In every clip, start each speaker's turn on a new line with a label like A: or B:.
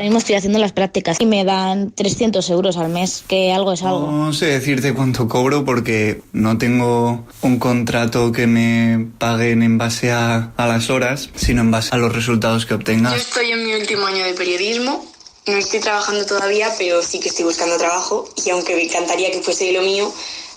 A: mismo estoy haciendo las prácticas y me dan 300 euros al mes, que algo es algo.
B: No sé decirte cuánto cobro porque no tengo un contrato que me paguen en base a las horas, sino en base a los resultados que obtenga.
C: Yo estoy en mi último año de periodismo, no estoy trabajando todavía, pero sí que estoy buscando trabajo y aunque me encantaría que fuese lo mío,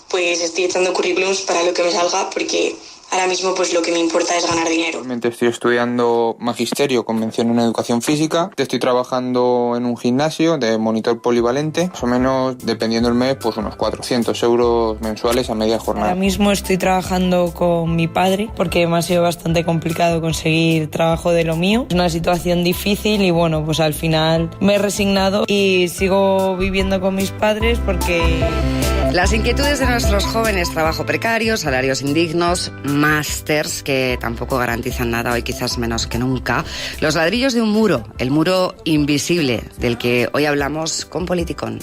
C: pues estoy echando currículums para lo que me salga porque ahora mismo pues lo que me importa es ganar dinero.
D: Actualmente estoy estudiando magisterio con mención en educación física. Estoy trabajando en un gimnasio de monitor polivalente. Más o menos, dependiendo del mes, pues unos 400 euros mensuales a media jornada.
E: Ahora mismo estoy trabajando con mi padre porque me ha sido bastante complicado conseguir trabajo de lo mío. Es una situación difícil y bueno, pues al final me he resignado y sigo viviendo con mis padres porque...
F: Las inquietudes de nuestros jóvenes, trabajo precario, salarios indignos, másters que tampoco garantizan nada hoy quizás menos que nunca, los ladrillos de un muro, el muro invisible del que hoy hablamos con Politicón.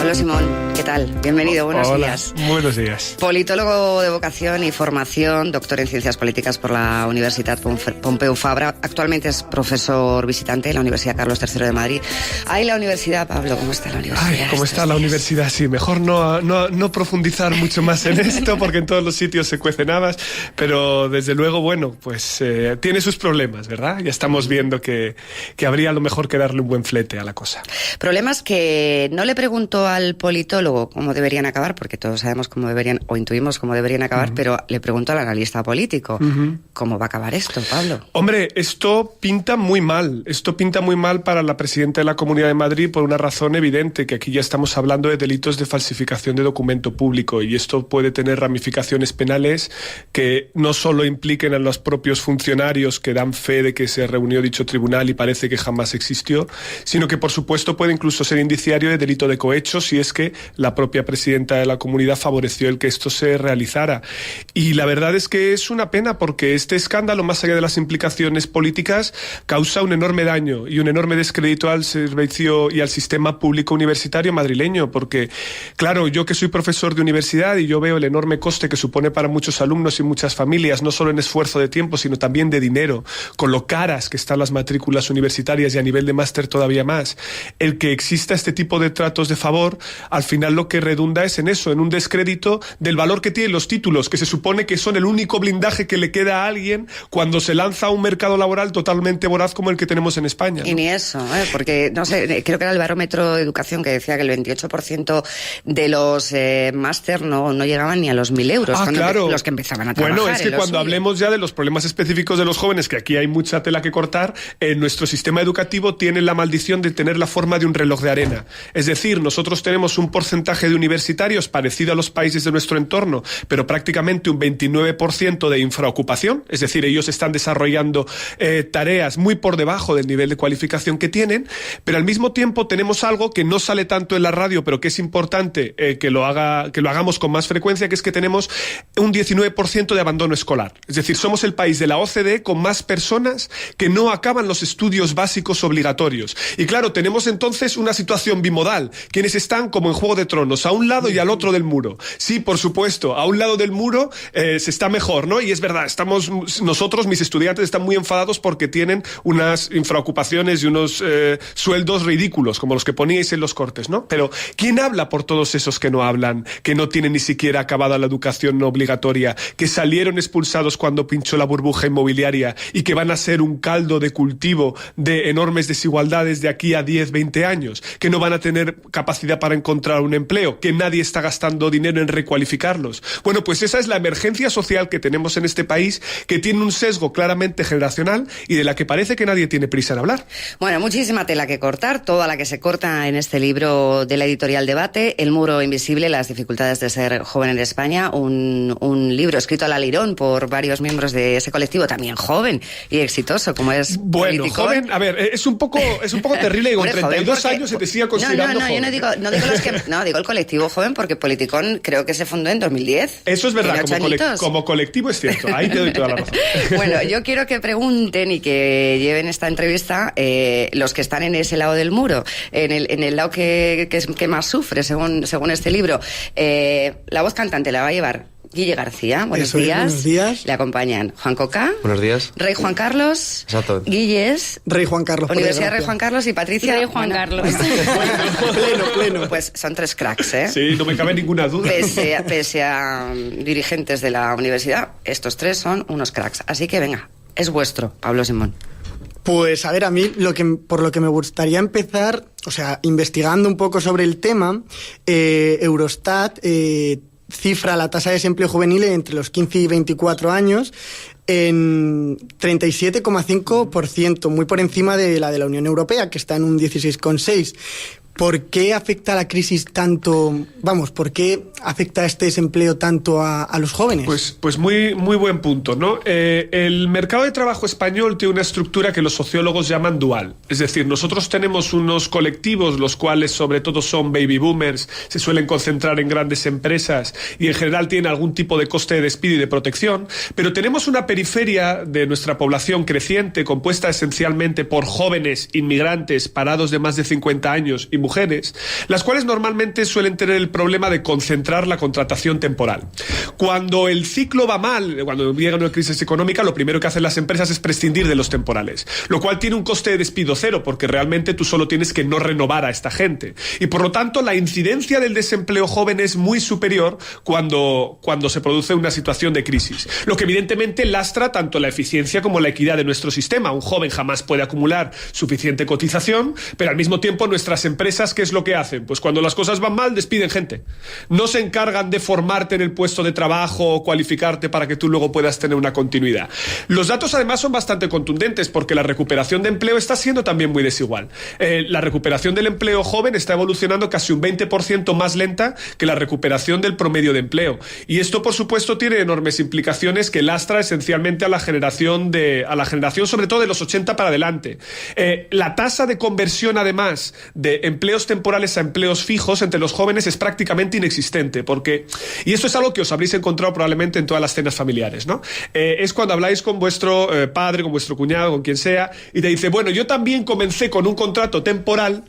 F: Hola Simón, ¿qué tal? Bienvenido, buenos días.
G: Buenos días.
F: Politólogo de vocación y formación, doctor en Ciencias Políticas por la Universidad Pompeu Fabra, actualmente es profesor visitante en la Universidad Carlos III de Madrid. Ahí la universidad, Pablo, ¿cómo está la universidad?
G: Ay, ¿cómo está la universidad? Sí, mejor no profundizar mucho más en esto porque en todos los sitios se cuecen habas, pero desde luego, bueno, pues tiene sus problemas, ¿verdad? Ya estamos viendo que habría a lo mejor que darle un buen flete a la cosa.
F: Problemas que no le pregunto al politólogo cómo deberían acabar, porque todos sabemos cómo deberían, o intuimos cómo deberían acabar, pero le pregunto al analista político, ¿cómo va a acabar esto, Pablo?
G: Hombre, esto pinta muy mal. Esto pinta muy mal para la presidenta de la Comunidad de Madrid por una razón evidente, que aquí ya estamos hablando de delitos de falsificación de documento público y esto puede tener ramificaciones penales que no solo impliquen a los propios funcionarios que dan fe de que se reunió dicho tribunal y parece que jamás existió, sino que por supuesto puede incluso ser indiciario de delito de cohecho si es que la propia presidenta de la comunidad favoreció el que esto se realizara. Y la verdad es que es una pena porque este escándalo, más allá de las implicaciones políticas, causa un enorme daño y un enorme descrédito al servicio y al sistema público universitario madrileño, porque claro, yo que soy profesor de universidad y yo veo el enorme coste que supone para muchos alumnos y muchas familias, no solo en esfuerzo de tiempo, sino también de dinero, con lo caras que están las matrículas universitarias y a nivel de máster todavía más. El que exista este tipo de tratos de favor, al final lo que redunda es en eso, en un descrédito del valor que tienen los títulos, que se supone que son el único blindaje que le queda a alguien cuando se lanza a un mercado laboral totalmente voraz como el que tenemos en España, ¿no?
F: Y ni eso, porque, no sé, creo que era el barómetro de educación que decía que el 28% de los máster no llegaban ni a los 1.000 euros
G: claro.
F: Los que empezaban a trabajar.
G: Bueno, es que cuando hablemos ya de los problemas específicos de los jóvenes, que aquí hay mucha tela que cortar, nuestro sistema educativo tiene la maldición de tener la forma de un reloj de arena. Es decir, nosotros tenemos un porcentaje de universitarios parecido a los países de nuestro entorno, pero prácticamente un 29% de infraocupación, es decir, ellos están desarrollando tareas muy por debajo del nivel de cualificación que tienen, pero al mismo tiempo tenemos algo que no sale tanto en la radio, pero que es importante que lo hagamos con más frecuencia, que es que tenemos un 19% de abandono escolar. Es decir, somos el país de la OCDE con más personas que no acaban los estudios básicos obligatorios. Y claro, tenemos entonces una situación bimodal, quienes están como en Juego de Tronos, a un lado y al otro del muro. Sí, por supuesto, a un lado del muro se está mejor, ¿no? Y es verdad, mis estudiantes están muy enfadados porque tienen unas infraocupaciones y unos sueldos ridículos, como los que poníais en los cortes, ¿no? Pero ¿quién habla por todos esos que no hablan, que no tienen ni siquiera acabada la educación no obligatoria, que salieron expulsados cuando pinchó la burbuja inmobiliaria y que van a ser un caldo de cultivo de enormes desigualdades de aquí a 10, 20 años, que no van a tener capacidad para encontrar un empleo, que nadie está gastando dinero en recualificarlos? Bueno, pues esa es la emergencia social que tenemos en este país, que tiene un sesgo claramente generacional y de la que parece que nadie tiene prisa en hablar.
F: Bueno, muchísima tela que cortar, toda la que se corta en este libro de la editorial Debate, El muro invisible, las dificultades de ser joven en España, un libro escrito al alirón por varios miembros de ese colectivo, también joven y exitoso, como es
G: Bueno, Politicón. Joven, a ver, es un poco terrible, digo, con 32 años se te siga considerando joven.
F: Yo no digo el colectivo joven, porque Politicón creo que se fundó en 2010.
G: Eso es verdad, como colectivo es cierto, ahí te doy toda la razón.
F: Bueno, yo quiero que pregunten y que lleven esta entrevista los que están en ese lado del muro, en el lado que más sufre, según este libro. La voz cantante la va a llevar Guille García, buenos
H: Eso es,
F: días.
H: buenos días.
F: Le acompañan Juan Coca.
I: Buenos días.
F: Rey Juan Carlos.
I: Exacto.
F: Guilles.
H: Rey Juan Carlos.
F: Universidad Rey Juan Carlos y Patricia.
A: Rey Juan Carlos.
H: Pleno.
F: Pues son 3 cracks, ¿eh?
G: Sí, no me cabe ninguna duda.
F: Pese a dirigentes de la universidad, estos 3 son unos cracks. Así que venga, es vuestro, Pablo Simón.
H: Pues a ver, a mí por lo que me gustaría empezar, o sea, investigando un poco sobre el tema, Eurostat cifra la tasa de desempleo juvenil entre los 15 y 24 años en 37,5%, muy por encima de la Unión Europea, que está en un 16,6%. ¿Por qué afecta la crisis tanto, por qué afecta este desempleo tanto a los jóvenes?
G: Pues muy buen punto, ¿no? El mercado de trabajo español tiene una estructura que los sociólogos llaman dual. Es decir, nosotros tenemos unos colectivos, los cuales sobre todo son baby boomers, se suelen concentrar en grandes empresas y en general tienen algún tipo de coste de despido y de protección, pero tenemos una periferia de nuestra población creciente, compuesta esencialmente por jóvenes inmigrantes parados de más de 50 años y mujeres, las cuales normalmente suelen tener el problema de concentrar la contratación temporal. Cuando el ciclo va mal, cuando llega una crisis económica, lo primero que hacen las empresas es prescindir de los temporales, lo cual tiene un coste de despido cero, porque realmente tú solo tienes que no renovar a esta gente. Y por lo tanto, la incidencia del desempleo joven es muy superior cuando se produce una situación de crisis, lo que evidentemente lastra tanto la eficiencia como la equidad de nuestro sistema. Un joven jamás puede acumular suficiente cotización, pero al mismo tiempo nuestras empresas, ¿qué es lo que hacen? Pues cuando las cosas van mal, despiden gente. No se encargan de formarte en el puesto de trabajo o cualificarte para que tú luego puedas tener una continuidad. Los datos además son bastante contundentes, porque la recuperación de empleo está siendo también muy desigual. La recuperación del empleo joven está evolucionando casi un 20% más lenta que la recuperación del promedio de empleo. Y esto, por supuesto, tiene enormes implicaciones que lastra esencialmente a la generación sobre todo de los 80 para adelante. La tasa de conversión, además, de empleos temporales a empleos fijos entre los jóvenes es prácticamente inexistente, y esto es algo que os habréis encontrado probablemente en todas las cenas familiares, ¿no? Es cuando habláis con vuestro padre, con vuestro cuñado, con quien sea, y te dice, bueno, yo también comencé con un contrato temporal,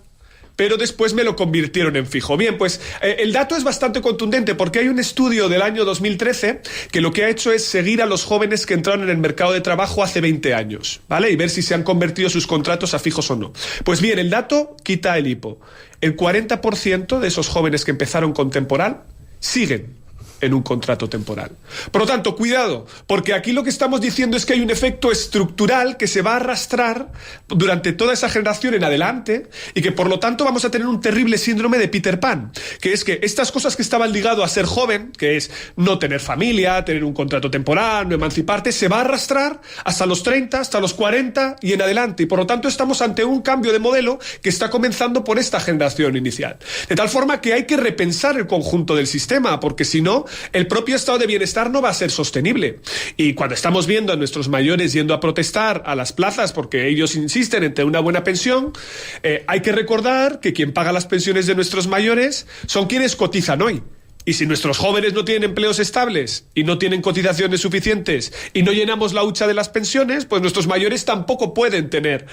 G: pero después me lo convirtieron en fijo. Bien, pues el dato es bastante contundente, porque hay un estudio del año 2013 que lo que ha hecho es seguir a los jóvenes que entraron en el mercado de trabajo hace 20 años, ¿vale? Y ver si se han convertido sus contratos a fijos o no. Pues bien, el dato quita el hipo. El 40% de esos jóvenes que empezaron con temporal siguen en un contrato temporal. Por lo tanto, cuidado, porque aquí lo que estamos diciendo es que hay un efecto estructural que se va a arrastrar durante toda esa generación en adelante, y que por lo tanto vamos a tener un terrible síndrome de Peter Pan, que es que estas cosas que estaban ligadas a ser joven, que es no tener familia, tener un contrato temporal, no emanciparte, se va a arrastrar hasta los 30, hasta los 40 y en adelante, y por lo tanto estamos ante un cambio de modelo que está comenzando por esta generación inicial. De tal forma que hay que repensar el conjunto del sistema, porque si no, el propio estado de bienestar no va a ser sostenible. Y cuando estamos viendo a nuestros mayores yendo a protestar a las plazas porque ellos insisten en tener una buena pensión, hay que recordar que quien paga las pensiones de nuestros mayores son quienes cotizan hoy. Y si nuestros jóvenes no tienen empleos estables y no tienen cotizaciones suficientes y no llenamos la hucha de las pensiones, pues nuestros mayores tampoco pueden tener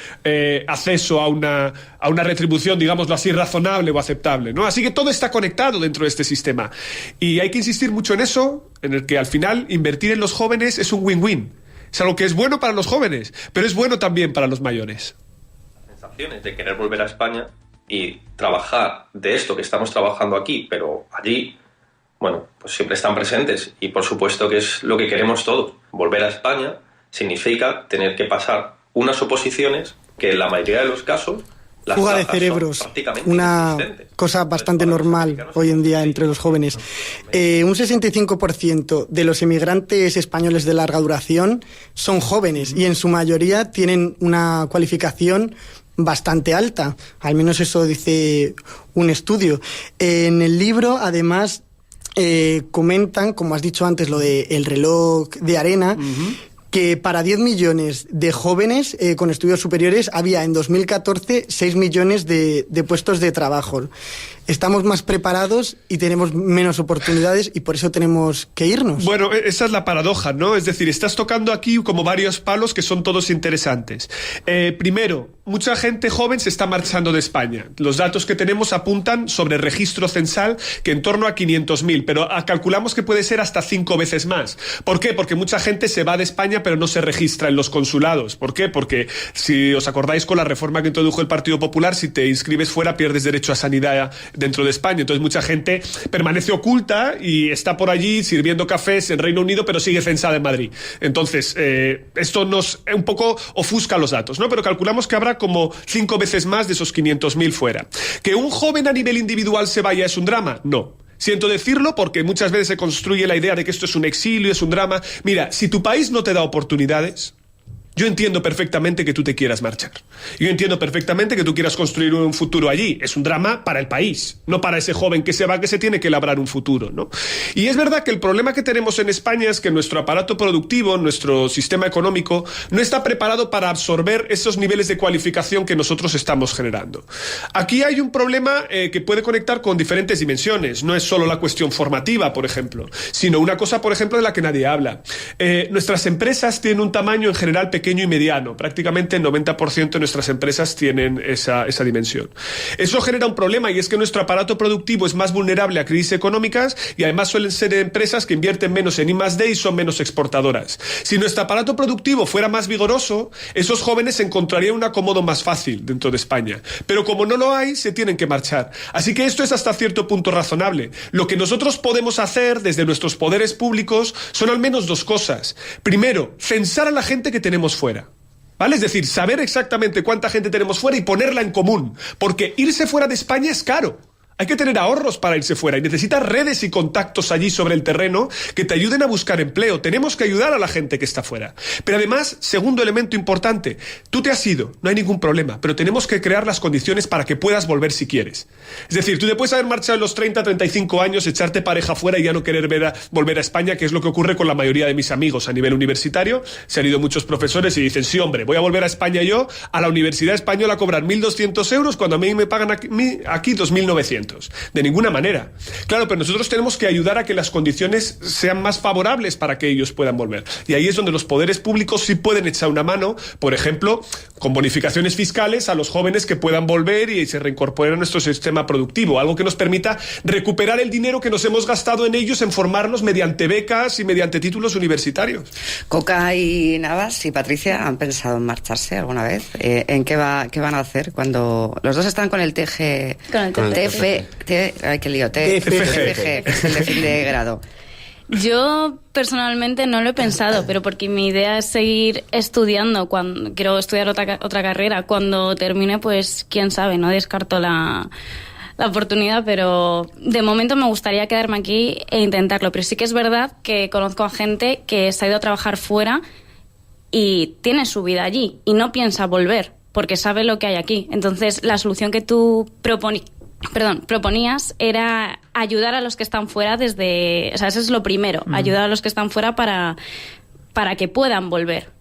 G: acceso a una retribución, digámoslo así, razonable o aceptable, ¿no? Así que todo está conectado dentro de este sistema. Y hay que insistir mucho en eso, en el que al final invertir en los jóvenes es un win-win. Es algo que es bueno para los jóvenes, pero es bueno también para los mayores.
J: Sensaciones de querer volver a España y trabajar de esto que estamos trabajando aquí, pero allí, bueno, pues siempre están presentes, y por supuesto que es lo que queremos todos. Volver a España significa tener que pasar unas oposiciones que en la mayoría de los casos las
H: fuga de cerebros, una cosa bastante normal hoy en día entre los jóvenes. Un 65% de los emigrantes españoles de larga duración son jóvenes, y en su mayoría tienen una cualificación bastante alta, al menos eso dice un estudio. En el libro, además, comentan, como has dicho antes, lo del reloj de arena, que para 10 millones de jóvenes con estudios superiores había en 2014 6 millones de puestos de trabajo. Estamos más preparados y tenemos menos oportunidades, y por eso tenemos que irnos.
G: Bueno, esa es la paradoja, ¿no? Es decir, estás tocando aquí como varios palos que son todos interesantes. Primero, mucha gente joven se está marchando de España. Los datos que tenemos apuntan sobre registro censal que en torno a 500.000, pero calculamos que puede ser hasta 5 veces más. ¿Por qué? Porque mucha gente se va de España pero no se registra en los consulados. ¿Por qué? Porque si os acordáis con la reforma que introdujo el Partido Popular, si te inscribes fuera pierdes derecho a sanidad dentro de España. Entonces mucha gente permanece oculta y está por allí sirviendo cafés en Reino Unido pero sigue censada en Madrid. Entonces esto nos un poco ofusca los datos, ¿no? Pero calculamos que habrá como 5 veces más de esos 500.000 fuera. ¿Que un joven a nivel individual se vaya es un drama? No. Siento decirlo porque muchas veces se construye la idea de que esto es un exilio, es un drama. Mira, si tu país no te da oportunidades, yo entiendo perfectamente que tú te quieras marchar. Yo entiendo perfectamente que tú quieras construir un futuro allí. Es un drama para el país, no para ese joven que se va, que se tiene que labrar un futuro, ¿no? Y es verdad que el problema que tenemos en España es que nuestro aparato productivo, nuestro sistema económico, no está preparado para absorber esos niveles de cualificación que nosotros estamos generando. Aquí hay un problema que puede conectar con diferentes dimensiones. No es solo la cuestión formativa, por ejemplo, sino una cosa, por ejemplo, de la que nadie habla. Nuestras empresas tienen un tamaño en general pequeño y mediano. Prácticamente el 90% de nuestras empresas tienen esa dimensión. Eso genera un problema y es que nuestro aparato productivo es más vulnerable a crisis económicas y además suelen ser empresas que invierten menos en I+D y son menos exportadoras. Si nuestro aparato productivo fuera más vigoroso, esos jóvenes encontrarían un acomodo más fácil dentro de España. Pero como no lo hay, se tienen que marchar. Así que esto es hasta cierto punto razonable. Lo que nosotros podemos hacer desde nuestros poderes públicos son al menos 2 cosas. Primero, censar a la gente que tenemos fuera. ¿Vale? Es decir, saber exactamente cuánta gente tenemos fuera y ponerla en común. Porque irse fuera de España es caro. Hay que tener ahorros para irse fuera y necesitas redes y contactos allí sobre el terreno que te ayuden a buscar empleo. Tenemos que ayudar a la gente que está fuera. Pero además, segundo elemento importante, tú te has ido, no hay ningún problema, pero tenemos que crear las condiciones para que puedas volver si quieres. Es decir, tú te puedes haber marchado a los 30, 35 años, echarte pareja fuera y ya no querer volver a España, que es lo que ocurre con la mayoría de mis amigos a nivel universitario. Se han ido muchos profesores y dicen, sí, hombre, voy a volver a España yo, a la Universidad Española a cobrar 1.200 euros cuando a mí me pagan aquí 2.900. De ninguna manera. Claro, pero nosotros tenemos que ayudar a que las condiciones sean más favorables para que ellos puedan volver. Y ahí es donde los poderes públicos sí pueden echar una mano, por ejemplo, con bonificaciones fiscales a los jóvenes que puedan volver y se reincorporen a nuestro sistema productivo, algo que nos permita recuperar el dinero que nos hemos gastado en ellos en formarnos mediante becas y mediante títulos universitarios.
F: Coca y Navas y Patricia han pensado en marcharse alguna vez. ¿En qué van a hacer cuando los dos están con el TFG, que es el de fin de grado?
I: Yo personalmente no lo he pensado, pero porque mi idea es seguir estudiando. Cuando quiero estudiar otra carrera, cuando termine, pues quién sabe, no descarto la oportunidad, pero de momento me gustaría quedarme aquí e intentarlo. Pero sí que es verdad que conozco a gente que se ha ido a trabajar fuera y tiene su vida allí y no piensa volver porque sabe lo que hay aquí. Entonces la solución que tú proponías era ayudar a los que están fuera desde... O sea, eso es lo primero, ayudar a los que están fuera para que puedan volver.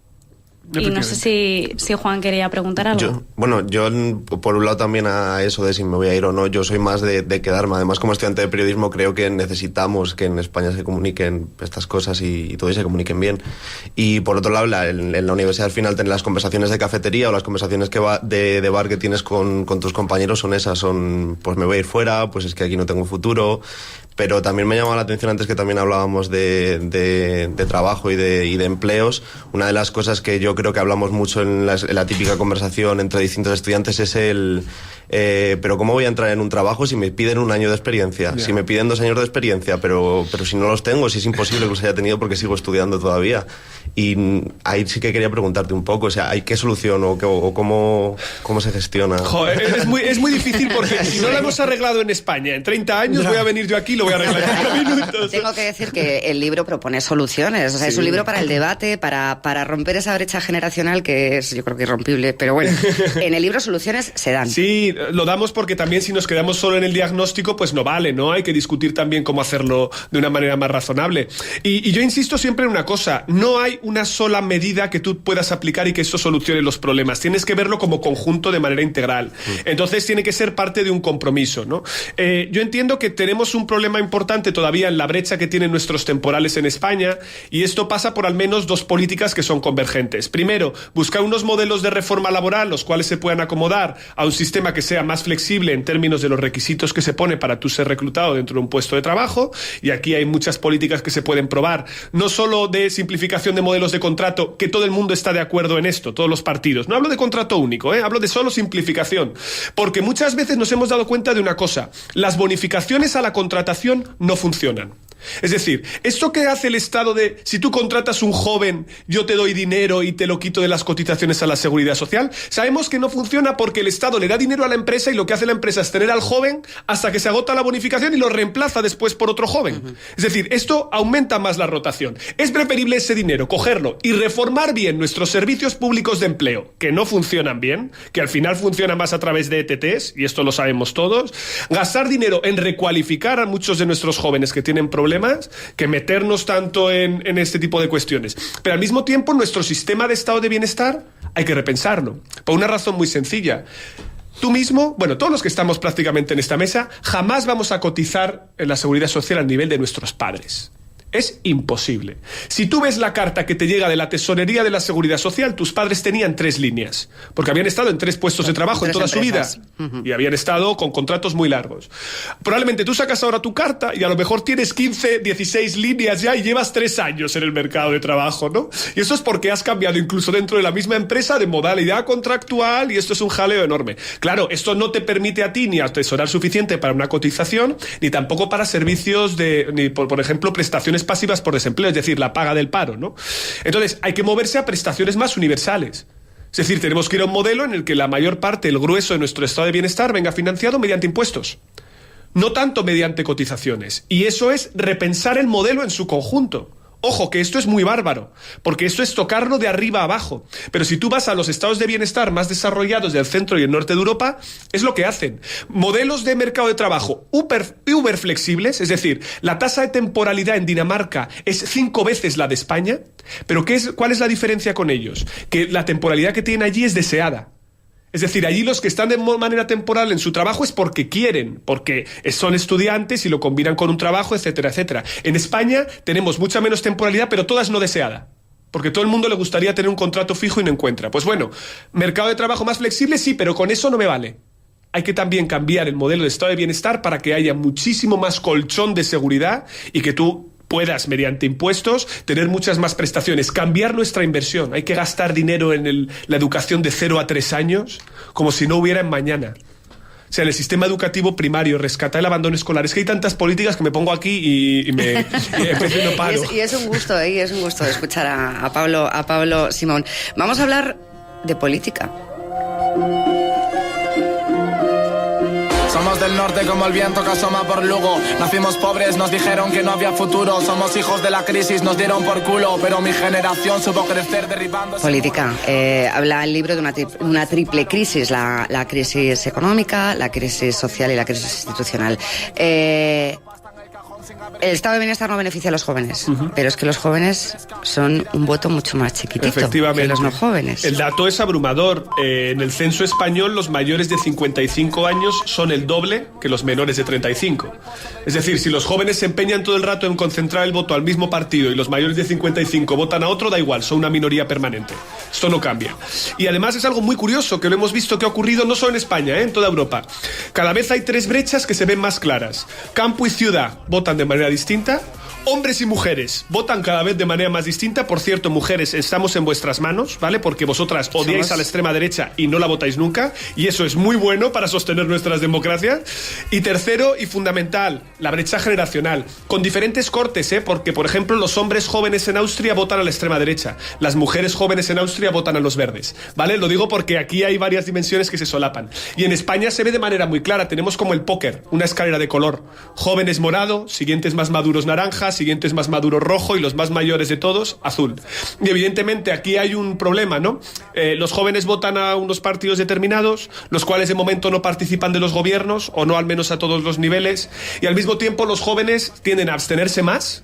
I: Y no sé si Juan quería preguntar algo.
K: Yo por un lado también a eso de si me voy a ir o no, yo soy más de quedarme. Además, como estudiante de periodismo creo que necesitamos que en España se comuniquen estas cosas y todo y se comuniquen bien. Y por otro lado, en la universidad al final tener las conversaciones de cafetería o las conversaciones de bar que tienes con tus compañeros son esas, pues me voy a ir fuera, pues es que aquí no tengo futuro. Pero también me llama la atención, antes que también hablábamos de trabajo y de empleos, una de las cosas que yo creo que hablamos mucho en la típica conversación entre distintos estudiantes es pero ¿cómo voy a entrar en un trabajo si me piden 1 año de experiencia? Yeah. Si me piden 2 años de experiencia, pero si no los tengo, si es imposible que los haya tenido porque sigo estudiando todavía. Y ahí sí que quería preguntarte un poco, o sea, ¿hay qué solución o cómo se gestiona?
G: Joder, es muy difícil porque si no lo hemos arreglado en España en 30 años, voy a venir yo aquí y lo voy a arreglar en 5 minutos.
F: Tengo que decir que el libro propone soluciones, o sea, es un libro para el debate, para romper esa brecha generacional que es, yo creo que irrompible, pero bueno, en el libro soluciones se dan.
G: Sí, lo damos porque también si nos quedamos solo en el diagnóstico, pues no vale, ¿no? Hay que discutir también cómo hacerlo de una manera más razonable. Y yo insisto siempre en una cosa, no hay una sola medida que tú puedas aplicar y que eso solucione los problemas. Tienes que verlo como conjunto de manera integral. Entonces tiene que ser parte de un compromiso, ¿no? Yo entiendo que tenemos un problema problema importante todavía en la brecha que tienen nuestros temporales en España, y esto pasa por al menos dos políticas que son convergentes. Primero, buscar unos modelos de reforma laboral los cuales se puedan acomodar a un sistema que sea más flexible en términos de los requisitos que se pone para tú ser reclutado dentro de un puesto de trabajo, y aquí hay muchas políticas que se pueden probar, no solo de simplificación de modelos de contrato, que todo el mundo está de acuerdo en esto, todos los partidos. No hablo de contrato único, hablo de solo simplificación, porque muchas veces nos hemos dado cuenta de una cosa: las bonificaciones a la contratación no funcionan. Es decir, esto que hace el Estado de si tú contratas un joven, yo te doy dinero y te lo quito de las cotizaciones a la Seguridad Social, sabemos que no funciona porque el Estado le da dinero a la empresa y lo que hace la empresa es tener al joven hasta que se agota la bonificación y lo reemplaza después por otro joven. Es decir, esto aumenta más la rotación. Es preferible ese dinero, cogerlo y reformar bien nuestros servicios públicos de empleo, que no funcionan bien, que al final funcionan más a través de ETTs, y esto lo sabemos todos, gastar dinero en recualificar a muchos de nuestros jóvenes que tienen problemas, que meternos tanto en este tipo de cuestiones. Pero al mismo tiempo, nuestro sistema de estado de bienestar hay que repensarlo, por una razón muy sencilla. Tú mismo, bueno, todos los que estamos prácticamente en esta mesa, jamás vamos a cotizar en la Seguridad Social al nivel de nuestros padres. Es imposible. Si tú ves la carta que te llega de la Tesorería de la Seguridad Social, tus padres tenían 3 líneas, porque habían estado en 3 puestos de trabajo en toda empresas. Su vida, y habían estado con contratos muy largos. Probablemente tú sacas ahora tu carta y a lo mejor tienes 15, 16 líneas ya y llevas 3 años en el mercado de trabajo, ¿no? Y eso es porque has cambiado incluso dentro de la misma empresa de modalidad contractual, y esto es un jaleo enorme. Claro, esto no te permite a ti ni atesorar suficiente para una cotización, ni tampoco para servicios ni por ejemplo, prestaciones pasivas por desempleo, es decir, la paga del paro, ¿no? Entonces, hay que moverse a prestaciones más universales. Es decir, tenemos que ir a un modelo en el que la mayor parte, el grueso de nuestro estado de bienestar venga financiado mediante impuestos, no tanto mediante cotizaciones. Y eso es repensar el modelo en su conjunto. Ojo, que esto es muy bárbaro, porque esto es tocarlo de arriba a abajo. Pero si tú vas a los estados de bienestar más desarrollados del centro y el norte de Europa, es lo que hacen. Modelos de mercado de trabajo uber flexibles, es decir, la tasa de temporalidad en Dinamarca es 5 veces la de España, pero ¿cuál es la diferencia con ellos? Que la temporalidad que tienen allí es deseada. Es decir, allí los que están de manera temporal en su trabajo es porque quieren, porque son estudiantes y lo combinan con un trabajo, etcétera, etcétera. En España tenemos mucha menos temporalidad, pero toda es no deseada, porque todo el mundo le gustaría tener un contrato fijo y no encuentra. Pues bueno, mercado de trabajo más flexible, sí, pero con eso no me vale. Hay que también cambiar el modelo de estado de bienestar para que haya muchísimo más colchón de seguridad y que tú puedas, mediante impuestos, tener muchas más prestaciones, cambiar nuestra inversión. Hay que gastar dinero en la educación de 0 a 3 años como si no hubiera en mañana. O sea, en el sistema educativo primario, rescatar el abandono escolar. Es que hay tantas políticas que me pongo aquí y me empiezo y no paro.
F: Y es un gusto escuchar a Pablo Simón. Vamos a hablar de política.
L: Somos del norte como el viento que asoma por Lugo. Nacimos pobres, nos dijeron que no había futuro. Somos hijos de la crisis, nos dieron por culo. Pero mi generación supo crecer derribando...
F: Política. Habla el libro de una triple crisis. La crisis económica, la crisis social y la crisis institucional. El estado de bienestar no beneficia a los jóvenes, pero es que los jóvenes son un voto mucho más chiquitito que los no jóvenes.
G: El dato es abrumador. En el censo español, los mayores de 55 años son el doble que los menores de 35. Es decir, si los jóvenes se empeñan todo el rato en concentrar el voto al mismo partido y los mayores de 55 votan a otro, da igual, son una minoría permanente. Esto no cambia. Y además es algo muy curioso, que lo hemos visto que ha ocurrido no solo en España, en toda Europa. Cada vez hay 3 brechas que se ven más claras. Campo y ciudad votan de manera distinta. Hombres y mujeres votan cada vez de manera más distinta. Por cierto, mujeres, estamos en vuestras manos, ¿vale? Porque vosotras odiáis a la extrema derecha y no la votáis nunca, y eso es muy bueno para sostener nuestras democracias. Y tercero y fundamental, la brecha generacional, con diferentes cortes, porque, por ejemplo, los hombres jóvenes en Austria votan a la extrema derecha, las mujeres jóvenes en Austria votan a los verdes, ¿vale? Lo digo porque aquí hay varias dimensiones que se solapan. Y en España se ve de manera muy clara, tenemos como el póker, una escalera de color. Jóvenes morado, siguientes más maduros naranja, siguientes más maduros rojo y los más mayores de todos azul. Y evidentemente aquí hay un problema, ¿no? Los jóvenes votan a unos partidos determinados, los cuales de momento no participan de los gobiernos, o no al menos a todos los niveles, y al mismo tiempo los jóvenes tienden a abstenerse más,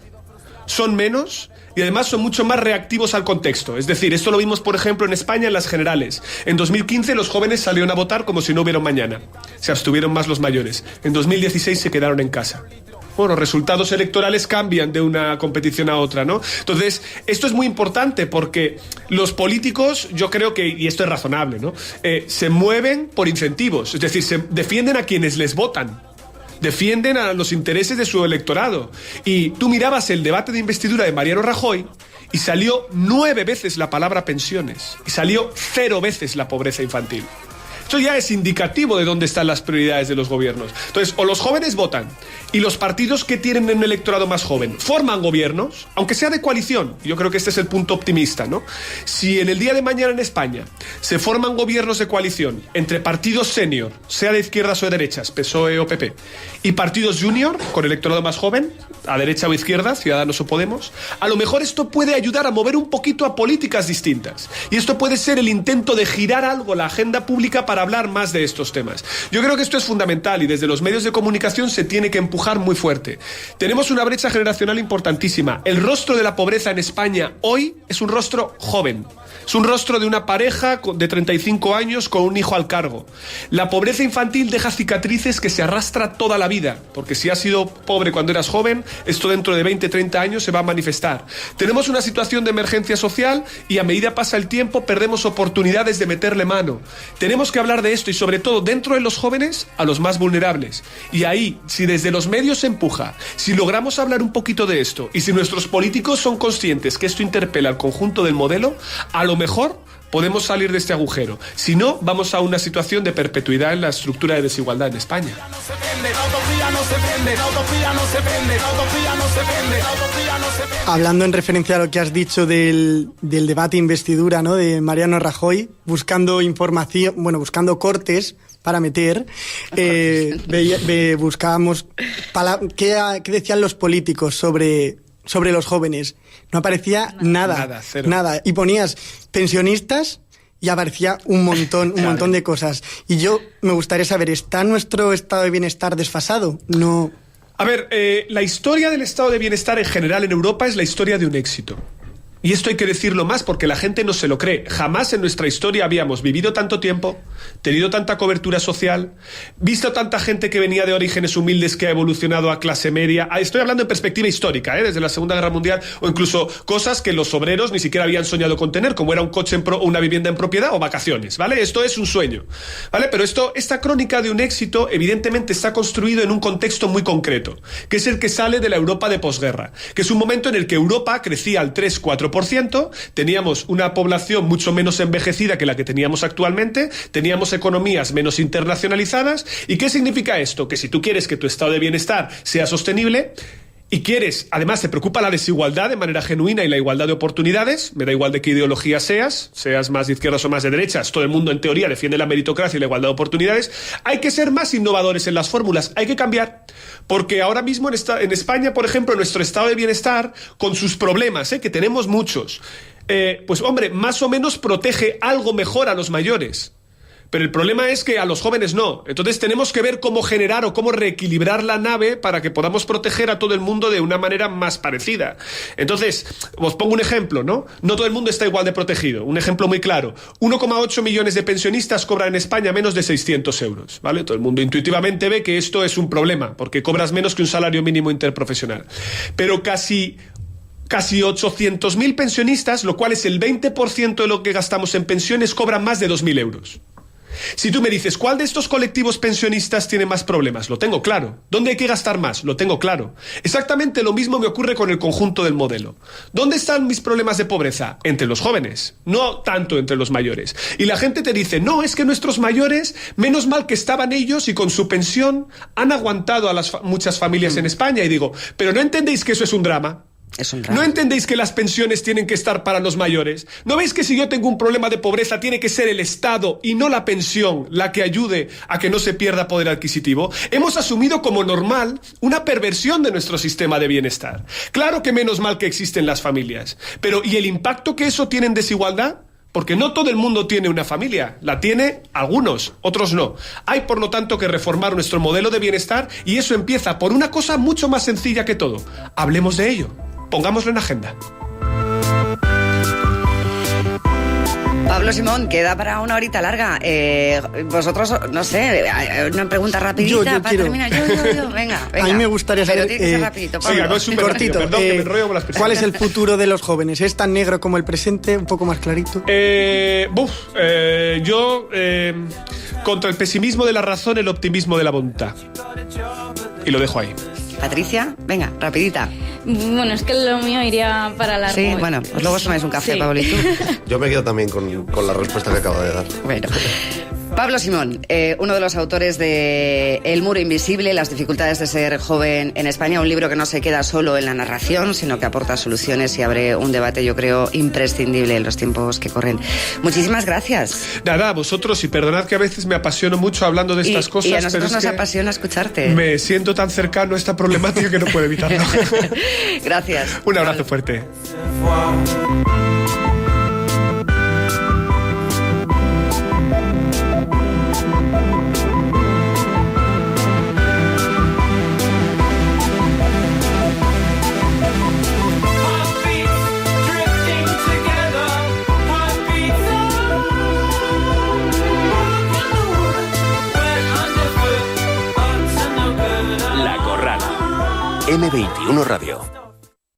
G: son menos y además son mucho más reactivos al contexto. Es decir, esto lo vimos, por ejemplo, en España en las generales. En 2015 los jóvenes salieron a votar como si no hubiera un mañana. Se abstuvieron más los mayores. En 2016 se quedaron en casa. Bueno, resultados electorales cambian de una competición a otra, ¿no? Entonces, esto es muy importante porque los políticos, yo creo que, y esto es razonable, ¿no? Se mueven por incentivos, es decir, se defienden a quienes les votan. Defienden a los intereses de su electorado. Y tú mirabas el debate de investidura de Mariano Rajoy y salió 9 veces la palabra pensiones y salió 0 veces la pobreza infantil. Esto ya es indicativo de dónde están las prioridades de los gobiernos. Entonces, o los jóvenes votan y los partidos que tienen un electorado más joven forman gobiernos, aunque sea de coalición. Yo creo que este es el punto optimista, ¿no? Si en el día de mañana en España se forman gobiernos de coalición entre partidos senior, sea de izquierdas o de derechas, PSOE o PP, y partidos junior, con electorado más joven, a derecha o izquierda, Ciudadanos o Podemos, a lo mejor esto puede ayudar a mover un poquito a políticas distintas. Y esto puede ser el intento de girar algo la agenda pública para hablar más de estos temas. Yo creo que esto es fundamental y desde los medios de comunicación se tiene que empujar muy fuerte. Tenemos una brecha generacional importantísima. El rostro de la pobreza en España hoy es un rostro joven. Es un rostro de una pareja de 35 años con un hijo al cargo. La pobreza infantil deja cicatrices que se arrastra toda la vida, porque si has sido pobre cuando eras joven, esto dentro de 20, 30 años se va a manifestar. Tenemos una situación de emergencia social y a medida pasa el tiempo perdemos oportunidades de meterle mano. Tenemos que hablar de esto y sobre todo dentro de los jóvenes a los más vulnerables. Y ahí, si desde los medios se empuja, si logramos hablar un poquito de esto y si nuestros políticos son conscientes que esto interpela al conjunto del modelo, a lo mejor podemos salir de este agujero. Si no, vamos a una situación de perpetuidad en la estructura de desigualdad en España.
H: Hablando en referencia a lo que has dicho del debate investidura, ¿no?, de Mariano Rajoy, buscando información, bueno, buscando cortes para meter, buscábamos qué decían los políticos sobre los jóvenes. No aparecía nada,
G: cero.
H: Nada. Y ponías pensionistas y aparecía un montón de cosas. Y yo me gustaría saber, ¿está nuestro estado de bienestar desfasado? No.
G: A ver, la historia del estado de bienestar en general en Europa es la historia de un éxito. Y esto hay que decirlo más porque la gente no se lo cree. Jamás en nuestra historia habíamos vivido tanto tiempo, tenido tanta cobertura social, visto tanta gente que venía de orígenes humildes que ha evolucionado a clase media. Estoy hablando en perspectiva histórica, desde la Segunda Guerra Mundial, o incluso cosas que los obreros ni siquiera habían soñado con tener, como era un coche o una vivienda en propiedad o vacaciones, ¿vale? Esto es un sueño, ¿vale? Pero esta crónica de un éxito evidentemente está construido en un contexto muy concreto, que es el que sale de la Europa de posguerra, que es un momento en el que Europa crecía al 3-4%, teníamos una población mucho menos envejecida que la que teníamos actualmente, teníamos economías menos internacionalizadas. ¿Y qué significa esto? Que si tú quieres que tu estado de bienestar sea sostenible y quieres, además te preocupa la desigualdad de manera genuina y la igualdad de oportunidades, me da igual de qué ideología seas más de izquierdas o más de derechas, todo el mundo en teoría defiende la meritocracia y la igualdad de oportunidades, hay que ser más innovadores en las fórmulas, hay que cambiar, porque ahora mismo en España, por ejemplo, nuestro estado de bienestar, con sus problemas, que tenemos muchos, pues hombre, más o menos protege algo mejor a los mayores. Pero el problema es que a los jóvenes no. Entonces tenemos que ver cómo generar o cómo reequilibrar la nave para que podamos proteger a todo el mundo de una manera más parecida. Entonces, os pongo un ejemplo, ¿no? No todo el mundo está igual de protegido. Un ejemplo muy claro. 1,8 millones de pensionistas cobran en España menos de 600 euros, ¿vale? Todo el mundo intuitivamente ve que esto es un problema, porque cobras menos que un salario mínimo interprofesional. Pero casi 800.000 pensionistas, lo cual es el 20% de lo que gastamos en pensiones, cobran más de 2.000 euros. Si tú me dices, ¿cuál de estos colectivos pensionistas tiene más problemas? Lo tengo claro. ¿Dónde hay que gastar más? Lo tengo claro. Exactamente lo mismo me ocurre con el conjunto del modelo. ¿Dónde están mis problemas de pobreza? Entre los jóvenes, no tanto entre los mayores. Y la gente te dice, no, es que nuestros mayores, menos mal que estaban ellos y con su pensión han aguantado a muchas familias en España. Y digo, pero ¿no entendéis que eso es un drama? ¿No entendéis que las pensiones tienen que estar para los mayores? ¿No veis que si yo tengo un problema de pobreza tiene que ser el Estado y no la pensión la que ayude a que no se pierda poder adquisitivo? Hemos asumido como normal una perversión de nuestro sistema de bienestar. Claro que menos mal que existen las familias, pero ¿y el impacto que eso tiene en desigualdad? Porque no todo el mundo tiene una familia, la tiene algunos, otros no. Hay, por lo tanto, que reformar nuestro modelo de bienestar y eso empieza por una cosa mucho más sencilla que todo. Hablemos de ello. Pongámoslo en agenda.
F: Pablo Simón, queda para una horita larga. Vosotros, no sé, una pregunta rapidita para terminar. Yo, venga.
H: A mí me gustaría saber...
F: Pero tiene que ser rapidito, Pablo.
G: Sí, súper cortito. Perdón, que me enrollo con las personas.
H: ¿Cuál es el futuro de los jóvenes? ¿Es tan negro como el presente? ¿Un poco más clarito?
G: Yo, contra el pesimismo de la razón, el optimismo de la voluntad. Y lo dejo ahí.
F: Patricia, venga, rapidita.
I: Bueno, es que lo mío iría para largo.
F: Sí, bueno, pues luego os tomáis un café, sí. Pablo, ¿y tú?
K: Yo me quedo también con la respuesta que acabo de dar.
F: Bueno. Pablo Simón, uno de los autores de El muro invisible, las dificultades de ser joven en España, un libro que no se queda solo en la narración, sino que aporta soluciones y abre un debate, yo creo, imprescindible en los tiempos que corren. Muchísimas gracias.
G: Nada, a vosotros, y perdonad que a veces me apasiono mucho hablando de estas cosas.
F: Y a nosotros
G: pero
F: nos apasiona escucharte.
G: Me siento tan cercano a esta problemática que no puedo evitarlo.
F: Gracias.
G: Un abrazo fuerte.
M: M21 Radio.